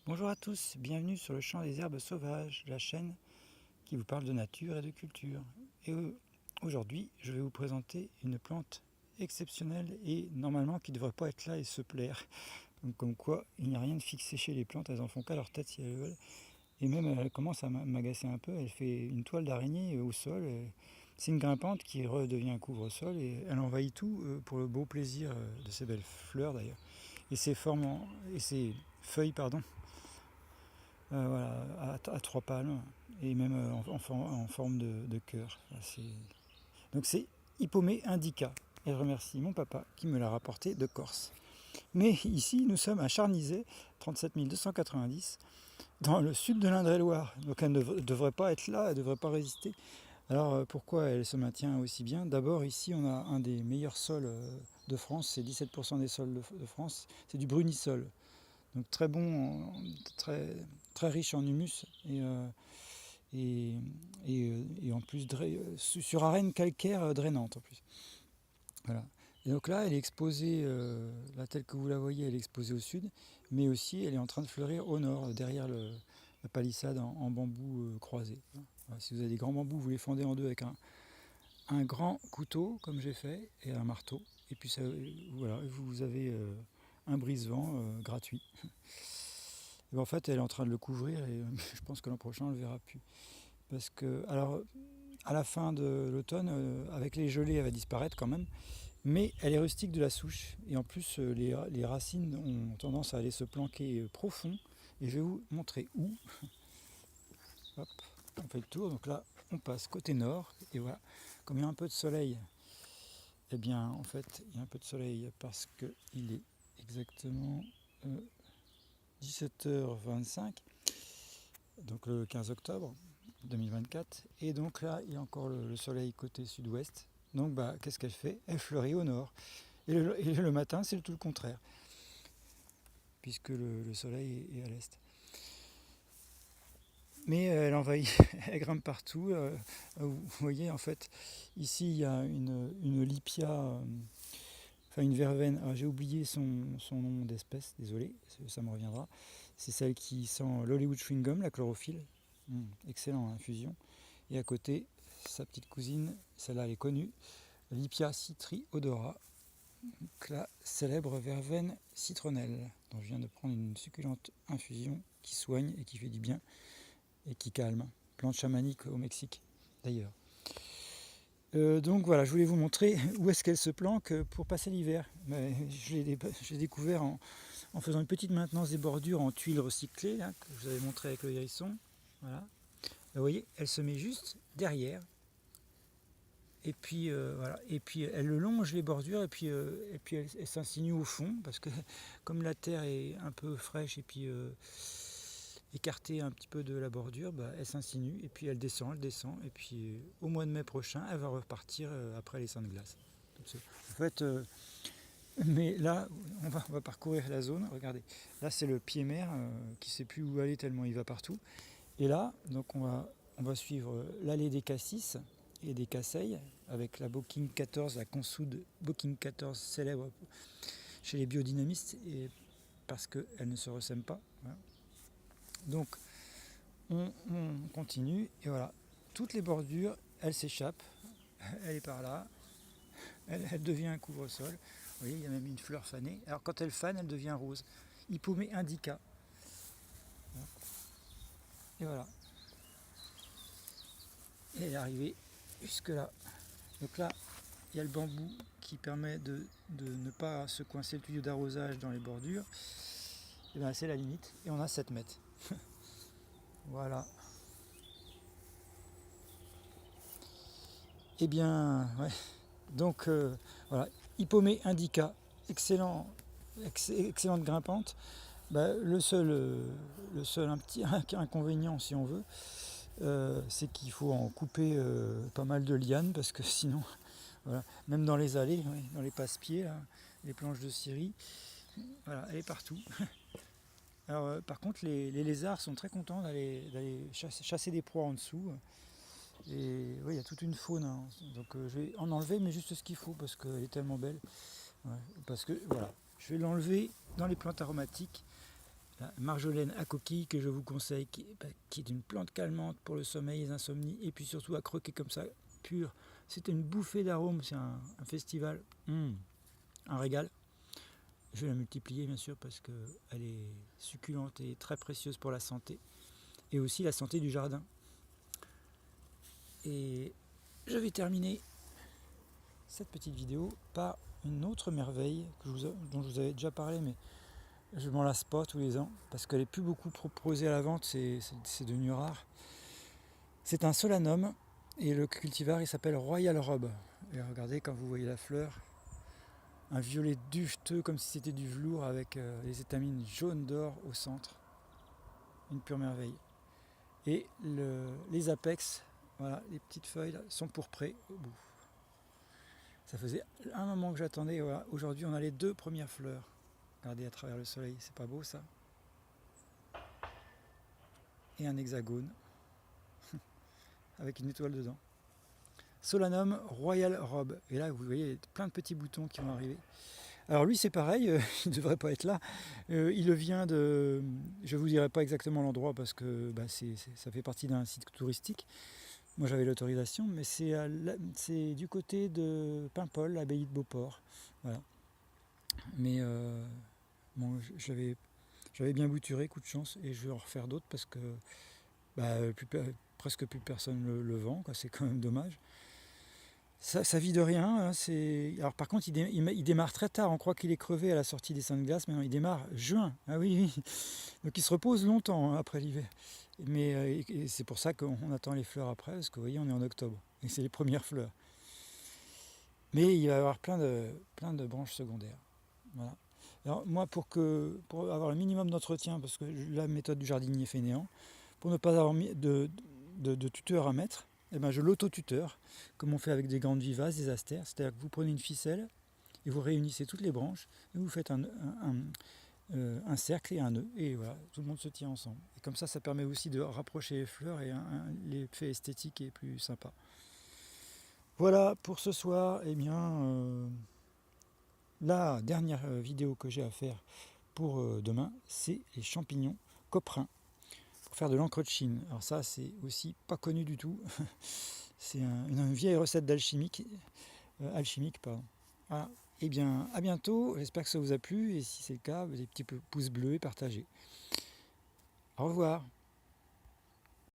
Bonjour à tous, bienvenue sur le Chant des herbes sauvages, la chaîne qui vous parle de nature et de culture. Et aujourd'hui, je vais vous présenter une plante exceptionnelle et normalement qui ne devrait pas être là et se plaire. Donc, comme quoi, il n'y a rien de fixé chez les plantes, elles en font qu'à leur tête si elles veulent. Et même, elle commence à m'agacer un peu, elle fait une toile d'araignée au sol. C'est une grimpante qui redevient un couvre-sol et elle envahit tout pour le beau plaisir de ces belles fleurs d'ailleurs. Et ses feuilles, voilà, à trois palmes et même en forme de cœur. Donc c'est Hippomée indica. Et je remercie mon papa qui me l'a rapporté de Corse. Mais ici, nous sommes à Charnizet, 37 290, dans le sud de l'Indre-et-Loire. Donc elle ne devrait pas être là, elle ne devrait pas résister. Alors pourquoi elle se maintient aussi bien? D'abord, ici, on a un des meilleurs sols de France, c'est 17% des sols de France, c'est du brunisol. Donc très bon, très, très riche en humus et, et en plus sur arène calcaire drainante en plus. Voilà. Et donc là, elle est exposée, là telle que vous la voyez, elle est exposée au sud, mais aussi elle est en train de fleurir au nord, derrière la palissade en bambou croisé. Voilà, si vous avez des grands bambous, vous les fendez en deux avec un grand couteau, comme j'ai fait, et un marteau. Et puis ça, voilà, vous avez un brise-vent gratuit. Et ben, en fait, elle est en train de le couvrir et je pense que l'an prochain, on ne le verra plus. Parce que, alors, à la fin de l'automne, avec les gelées, elle va disparaître quand même. Mais elle est rustique de la souche. Et en plus, les racines ont tendance à aller se planquer profond. Et je vais vous montrer où. Hop, on fait le tour. Donc là, on passe côté nord. Et voilà, comme il y a un peu de soleil, eh bien, en fait, il y a un peu de soleil parce qu'il est exactement 17h25. Donc le 15 octobre 2024. Et donc là, il y a encore le soleil côté sud-ouest. Donc bah, qu'est-ce qu'elle fait? Elle fleurit au nord. Et le matin, c'est tout le contraire, puisque le soleil est à l'est. Mais elle envahit, elle grimpe partout. Vous voyez, en fait, ici, il y a une lipia, enfin une verveine. J'ai oublié son nom d'espèce, désolé, ça me reviendra. C'est celle qui sent l'Hollywood chewing gum, la chlorophylle. Excellent, infusion. Et à côté, sa petite cousine, celle-là elle est connue, Lipia citri odora, la célèbre verveine citronnelle, dont je viens de prendre une succulente infusion qui soigne et qui fait du bien et qui calme. Plante chamanique au Mexique d'ailleurs. Donc voilà, je voulais vous montrer où est-ce qu'elle se planque pour passer l'hiver. Je l'ai découvert en faisant une petite maintenance des bordures en tuiles recyclées, hein, que je vous avais montré avec le hérisson. Voilà. Vous voyez, elle se met juste derrière. Et puis voilà, et puis elle le longe les bordures et puis elle s'insinue au fond parce que comme la terre est un peu fraîche et puis écartée un petit peu de la bordure, bah, elle s'insinue et puis elle descend et puis au mois de mai prochain elle va repartir après les seins de glace. En fait, mais là on va parcourir la zone. Regardez, là c'est le pied mer qui ne sait plus où aller tellement il va partout. Et là donc on va suivre l'allée des cassis et des casseilles avec la Booking 14, la consoude Booking 14 célèbre chez les biodynamistes et parce qu'elle ne se ressème pas. Voilà. Donc on continue et voilà, toutes les bordures, elles s'échappent, elle est par là, elle devient un couvre-sol. Vous voyez, il y a même une fleur fanée. Alors quand elle fane, elle devient rose. Hippomée indica. Et voilà. Et elle est arrivée jusque là. Donc là, il y a le bambou qui permet de ne pas se coincer le tuyau d'arrosage dans les bordures. Et bien c'est la limite. Et on a 7 mètres. Voilà. Et bien, ouais. Donc voilà. Hippomée indica. Excellente grimpante. Bah, le seul un petit inconvénient, si on veut, c'est qu'il faut en couper pas mal de lianes parce que sinon, voilà, même dans les allées, oui, dans les passe-pieds, là, les planches de Syrie, voilà, elle est partout. Alors, par contre, les lézards sont très contents d'aller chasser des proies en dessous. Et oui, il y a toute une faune, hein. Donc je vais en enlever, mais juste ce qu'il faut parce qu'elle est tellement belle. Ouais, parce que voilà, je vais l'enlever dans les plantes aromatiques la marjolaine à coquille que je vous conseille, qui est une plante calmante pour le sommeil, les insomnies, et puis surtout à croquer comme ça, pur. C'est une bouffée d'arômes, c'est un festival, un régal. Je vais la multiplier bien sûr parce qu'elle est succulente et très précieuse pour la santé, et aussi la santé du jardin. Et je vais terminer cette petite vidéo par une autre merveille dont je vous avais déjà parlé, mais je m'en lasse pas tous les ans parce qu'elle n'est plus beaucoup proposée à la vente, c'est devenu rare. C'est un solanum et le cultivar il s'appelle Royal Robe. Et regardez quand vous voyez la fleur, un violet duveteux comme si c'était du velours avec les étamines jaunes d'or au centre. Une pure merveille. Et les apex, voilà, les petites feuilles là, sont pourprées au bout. Ça faisait un moment que j'attendais, voilà. Aujourd'hui on a les 2 premières fleurs. Regardez à travers le soleil, c'est pas beau ça? Et un hexagone avec une étoile dedans. Solanum Royal Robe. Et là vous voyez plein de petits boutons qui vont arriver. Alors lui c'est pareil, il ne devrait pas être là. Il vient de... Je ne vous dirai pas exactement l'endroit parce que ça fait partie d'un site touristique. Moi j'avais l'autorisation, mais c'est du côté de Paimpol, l'abbaye de Beauport. Voilà. Mais bon, j'avais bien bouturé, coup de chance, et je vais en refaire d'autres parce que presque plus personne le vend, quoi. C'est quand même dommage. Ça vit de rien. Hein, alors par contre, il démarre très tard. On croit qu'il est crevé à la sortie des Saintes Glaces, mais non, il démarre juin. Ah oui, oui. Donc il se repose longtemps après l'hiver. Mais et c'est pour ça qu'on attend les fleurs après, parce que vous voyez, on est en octobre. Et c'est les premières fleurs. Mais il va y avoir plein de branches secondaires. Voilà. Alors moi, pour avoir le minimum d'entretien, parce que la méthode du jardinier fainéant, pour ne pas avoir de tuteur à mettre, eh ben je l'auto-tuteur, comme on fait avec des grandes vivaces, des astères. C'est-à-dire que vous prenez une ficelle et vous réunissez toutes les branches et vous faites un cercle et un nœud. Et voilà, tout le monde se tient ensemble. Et comme ça permet aussi de rapprocher les fleurs et l'effet esthétique est plus sympa. Voilà pour ce soir. Eh bien, la dernière vidéo que j'ai à faire pour demain, c'est les champignons coprins pour faire de l'encre de Chine. Alors ça, c'est aussi pas connu du tout. C'est une vieille recette alchimique, pardon. Voilà. Eh bien, à bientôt. J'espère que ça vous a plu. Et si c'est le cas, des petits pouces bleus et partagez. Au revoir.